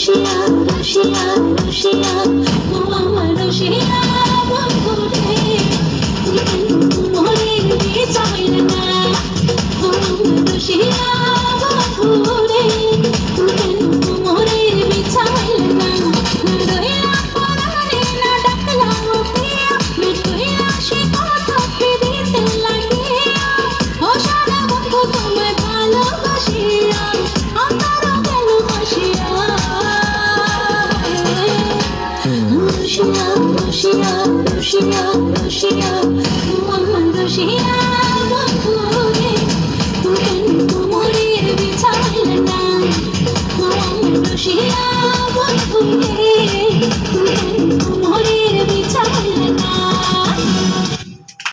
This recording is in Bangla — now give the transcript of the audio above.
রসিয়া রসিয়া রসিয়া ও আমার রসিয়া বন্ধু রে মোহরের বিচাইল না ও আমার রসিয়া বন্ধু রে মোহরের বিচাইল না রইলা পরারে না ডাকলা উঠিয়া মিটইলা সে কথা দিতে লাগিয়া ও সারা বন্ধু তোমায় ভালোবাসিয়া আমারও গেল বাসিয়া রসিয়া রসিয়া রসিয়া রসিয়া আমার রসিয়া